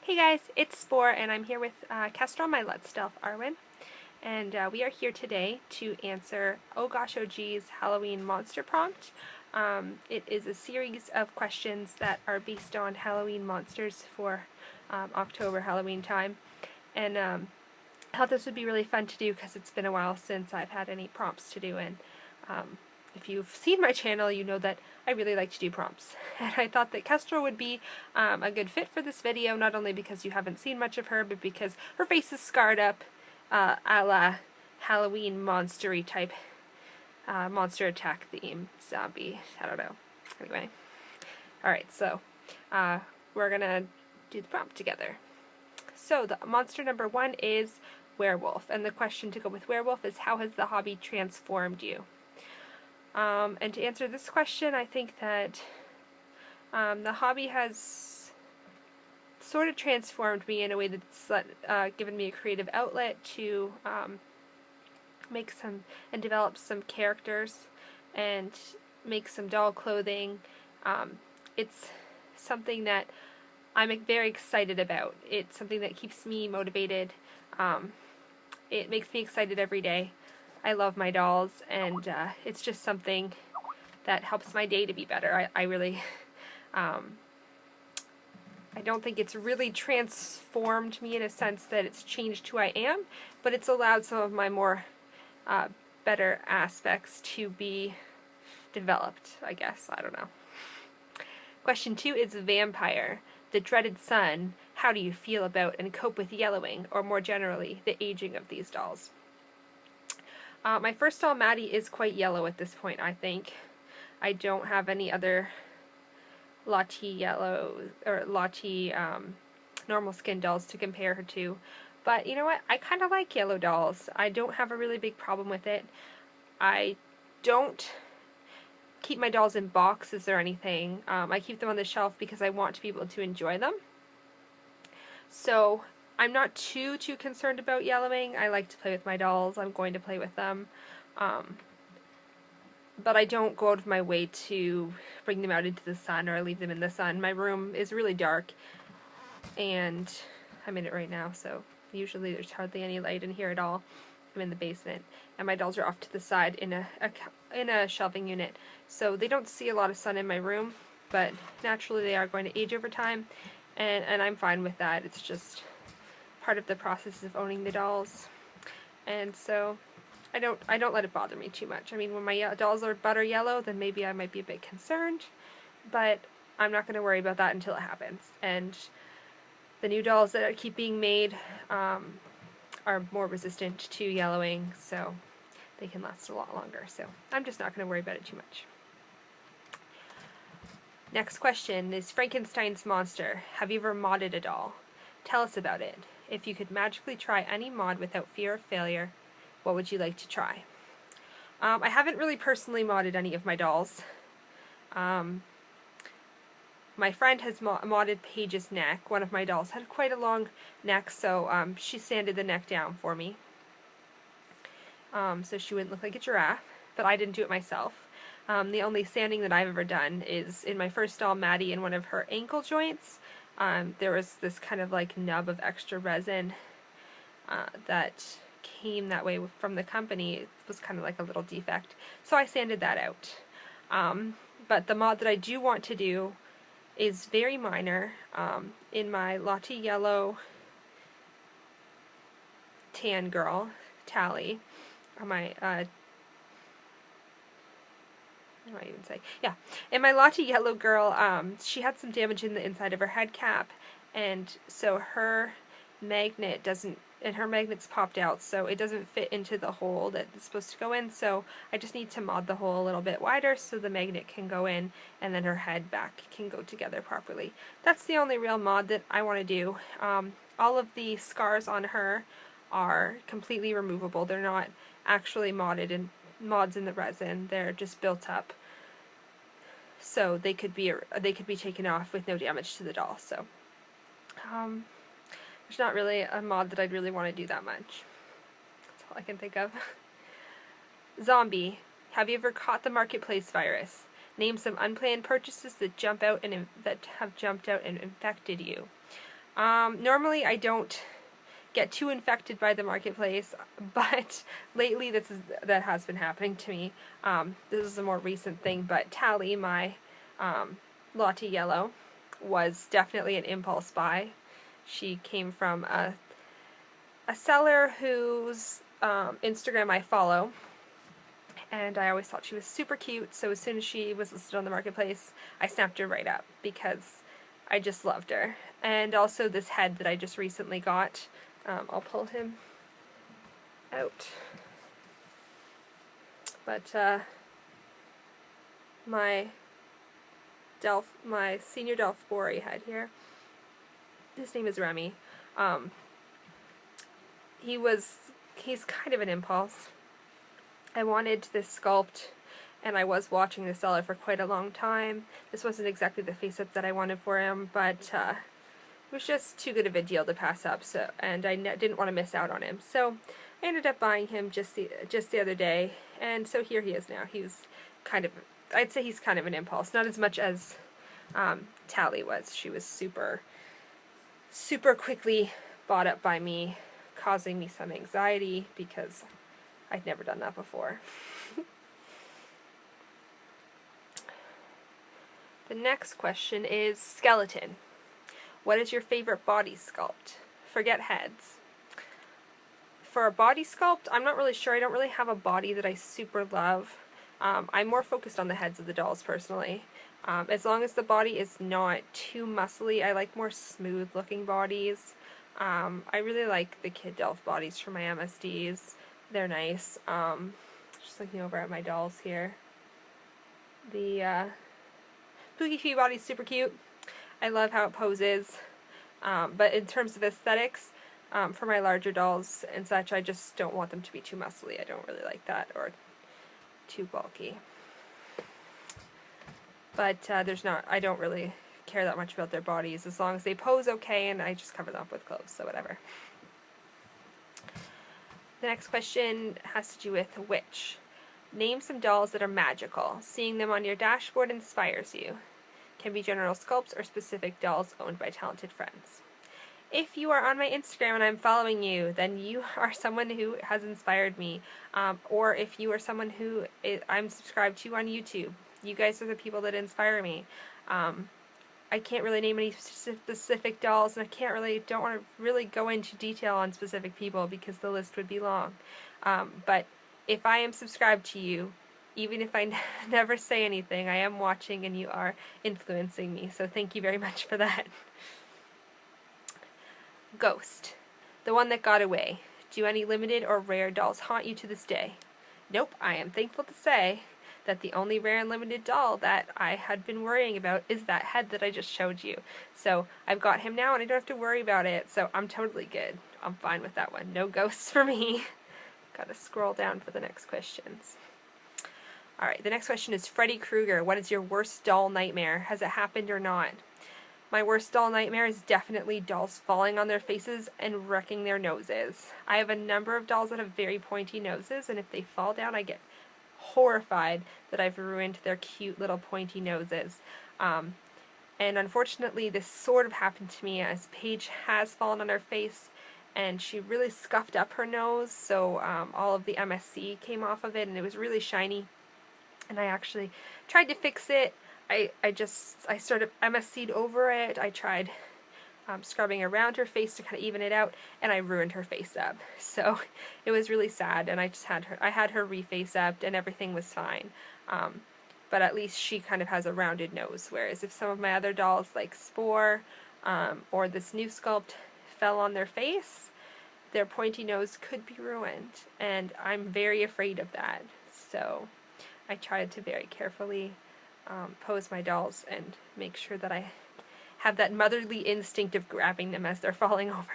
Hey guys, it's Spore, and I'm here with Kestrel, my Let's Stealth Arwen, and we are here today to answer Oh Gosh Oh Gee's Halloween monster prompt. It is a series of questions that are based on Halloween monsters for October Halloween time, and I thought this would be really fun to do because it's been a while since I've had any prompts to do, and if you've seen my channel, you know that I really like to do prompts. And I thought that Kestrel would be a good fit for this video, not only because you haven't seen much of her, but because her face is scarred up a la Halloween monster-y type monster attack theme zombie. I don't know. Anyway. Alright, so we're gonna do the prompt together. So the monster number 1 is Werewolf, and the question to go with Werewolf is, how has the hobby transformed you? And to answer this question, I think that the hobby has sort of transformed me in a way that's given me a creative outlet to make some and develop some characters and make some doll clothing. It's something that I'm very excited about. It's something that keeps me motivated. It makes me excited every day. I love my dolls, and it's just something that helps my day to be better. I really, I don't think it's really transformed me in a sense that it's changed who I am, but it's allowed some of my more better aspects to be developed, I guess. I don't know. Question 2 is Vampire, the dreaded sun. How do you feel about and cope with yellowing, or more generally, the aging of these dolls? My first doll, Maddie, is quite yellow at this point, I think. I don't have any other Lottie yellow, or Lottie normal skin dolls to compare her to. But you know what? I kind of like yellow dolls. I don't have a really big problem with it. I don't keep my dolls in boxes or anything. I keep them on the shelf because I want to be able to enjoy them. So I'm not too concerned about yellowing. I like to play with my dolls. I'm going to play with them. But I don't go out of my way to bring them out into the sun or leave them in the sun. My room is really dark, and I'm in it right now, so usually there's hardly any light in here at all. I'm in the basement, and my dolls are off to the side in a shelving unit, so they don't see a lot of sun in my room, but naturally they are going to age over time, and I'm fine with that. It's just part of the process of owning the dolls, and so I don't let it bother me too much. I mean, when my dolls are butter yellow, then maybe I might be a bit concerned, but I'm not going to worry about that until it happens. And the new dolls that keep being made are more resistant to yellowing, so they can last a lot longer. So I'm just not going to worry about it too much. Next question is Frankenstein's monster. Have you ever modded a doll? Tell us about it. If you could magically try any mod without fear of failure, what would you like to try? I haven't really personally modded any of my dolls. My friend has modded Paige's neck. One of my dolls had quite a long neck, so she sanded the neck down for me. So she wouldn't look like a giraffe, but I didn't do it myself. The only sanding that I've ever done is in my first doll, Maddie, in one of her ankle joints. There was this kind of like nub of extra resin that came that way from the company. It was kind of like a little defect, so I sanded that out. But the mod that I do want to do is very minor. In my Lottie Yellow tan girl, Tally, or my what do I even say? Yeah, in my Lottie Yellow girl, she had some damage in the inside of her head cap, and so her magnet doesn't, and her magnet's popped out, so it doesn't fit into the hole that it's supposed to go in, so I just need to mod the hole a little bit wider so the magnet can go in, and then her head back can go together properly. That's the only real mod that I want to do. All of the scars on her are completely removable. They're not actually modded in mods in the resin. They're just built up, so they could be taken off with no damage to the doll. So there's not really a mod that I'd really want to do that much. That's all I can think of. Zombie. Have you ever caught the marketplace virus? Name some unplanned purchases that have jumped out and infected you. Normally I don't get too infected by the marketplace, but lately that has been happening to me. This is a more recent thing, but Tally, my Lottie Yellow, was definitely an impulse buy. She came from a seller whose Instagram I follow, and I always thought she was super cute, so as soon as she was listed on the marketplace, I snapped her right up because I just loved her. And also this head that I just recently got. I'll pull him out. But my senior Delphori head here, his name is Remy. He's kind of an impulse. I wanted this sculpt, and I was watching the seller for quite a long time. This wasn't exactly the face-up that I wanted for him, but it was just too good of a deal to pass up. So, and I didn't want to miss out on him. So I ended up buying him just the other day, and so here he is now. He's kind of, I'd say he's kind of an impulse, not as much as Tally was. She was super quickly bought up by me, causing me some anxiety because I'd never done that before. The next question is skeleton. What is your favorite body sculpt? Forget heads. For a body sculpt, I'm not really sure. I don't really have a body that I super love. I'm more focused on the heads of the dolls personally. As long as the body is not too muscly, I like more smooth looking bodies. I really like the Kid Delph bodies from my MSDs. They're nice. Just looking over at my dolls here. The Pookie Fee body's super cute. I love how it poses. But in terms of aesthetics, for my larger dolls and such, I just don't want them to be too muscly. I don't really like that, or too bulky. But I don't really care that much about their bodies as long as they pose okay, and I just cover them up with clothes, so whatever. The next question has to do with witch. Name some dolls that are magical. Seeing them on your dashboard inspires you. Can be general sculpts or specific dolls owned by talented friends. If you are on my Instagram and I'm following you, then you are someone who has inspired me. Or if you are someone who I'm subscribed to on YouTube, you guys are the people that inspire me. I can't really name any specific dolls, and I don't want to really go into detail on specific people because the list would be long. But if I am subscribed to you, even if I never say anything, I am watching and you are influencing me, so thank you very much for that. Ghost. The one that got away. Do any limited or rare dolls haunt you to this day? Nope, I am thankful to say that the only rare and limited doll that I had been worrying about is that head that I just showed you. So I've got him now and I don't have to worry about it, so I'm totally good. I'm fine with that one. No ghosts for me. Gotta scroll down for the next questions. Alright, the next question is Freddy Krueger. What is your worst doll nightmare? Has it happened or not? My worst doll nightmare is definitely dolls falling on their faces and wrecking their noses. I have a number of dolls that have very pointy noses, and if they fall down, I get horrified that I've ruined their cute little pointy noses. And unfortunately, this sort of happened to me as Paige has fallen on her face, and she really scuffed up her nose, so all of the MSC came off of it, and it was really shiny. And I actually tried to fix it. I sort of MSC'd over it. I tried scrubbing around her face to kind of even it out, and I ruined her face up. So it was really sad, and I had her reface up, and everything was fine. But at least she kind of has a rounded nose, whereas if some of my other dolls like Spore or this new sculpt fell on their face, their pointy nose could be ruined, and I'm very afraid of that. So I tried to very carefully pose my dolls and make sure that I have that motherly instinct of grabbing them as they're falling over.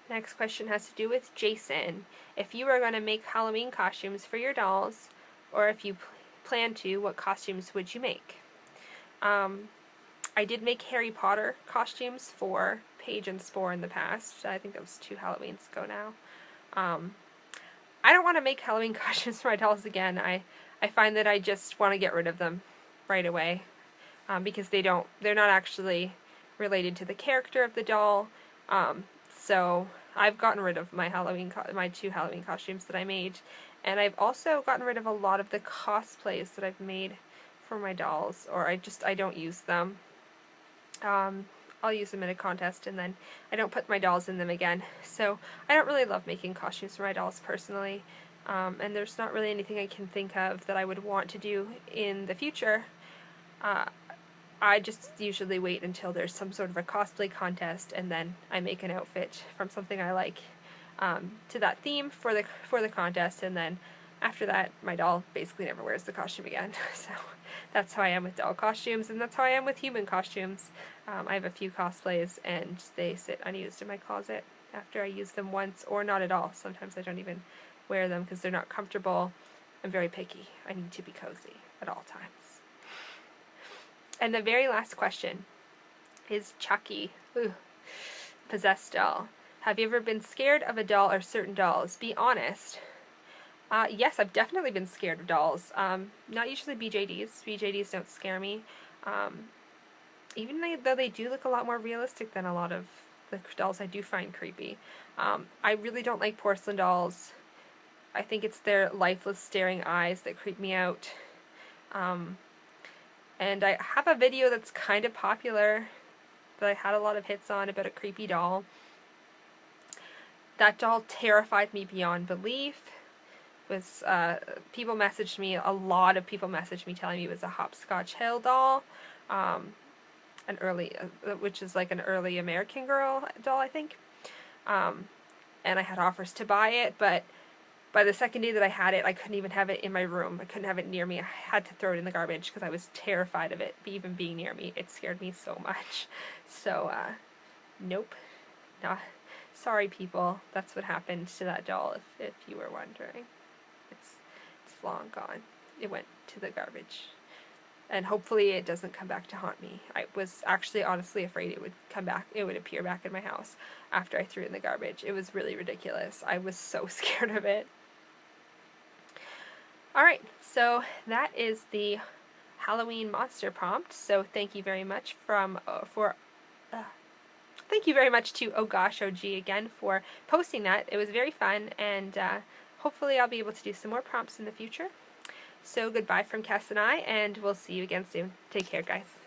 Next question has to do with Jason. If you were going to make Halloween costumes for your dolls, or if you plan to, what costumes would you make? I did make Harry Potter costumes for Paige and Spore in the past. I think that was 2 Halloweens ago now. I don't want to make Halloween costumes for my dolls again. I find that I just want to get rid of them right away because they're not actually related to the character of the doll. So I've gotten rid of my my 2 Halloween costumes that I made, and I've also gotten rid of a lot of the cosplays that I've made for my dolls, or I don't use them. I'll use them in a contest, and then I don't put my dolls in them again. So I don't really love making costumes for my dolls personally, and there's not really anything I can think of that I would want to do in the future. I just usually wait until there's some sort of a cosplay contest, and then I make an outfit from something I like to that theme for the contest, and then after that my doll basically never wears the costume again. So that's how I am with doll costumes, and that's how I am with human costumes. I have a few cosplays, and they sit unused in my closet after I use them once, or not at all. Sometimes I don't even wear them because they're not comfortable. I'm very picky. I need to be cozy at all times. And the very last question is Chucky. Ooh. Possessed doll. Have you ever been scared of a doll or certain dolls? Be honest. Yes, I've definitely been scared of dolls. Not usually BJDs. BJDs don't scare me. Even though they do look a lot more realistic than a lot of the dolls I do find creepy. I really don't like porcelain dolls. I think it's their lifeless staring eyes that creep me out. And I have a video that's kind of popular that I had a lot of hits on about a creepy doll. That doll terrified me beyond belief. People messaged me, a lot of people messaged me telling me it was a Hopscotch Hill doll, which is like an early American Girl doll, I think. And I had offers to buy it, but by the second day that I had it, I couldn't even have it in my room. I couldn't have it near me. I had to throw it in the garbage because I was terrified of it even being near me. It scared me so much. So, nope. Nah. Sorry, people. That's what happened to that doll, if you were wondering. It's long gone. It went to the garbage. And hopefully it doesn't come back to haunt me. I was actually honestly afraid it would come back. It would appear back in my house after I threw it in the garbage. It was really ridiculous. I was so scared of it. Alright, so that is the Halloween monster prompt. So thank you very much thank you very much to goshogee again for posting that. It was very fun, and hopefully I'll be able to do some more prompts in the future. So goodbye from Cass and I, and we'll see you again soon. Take care, guys.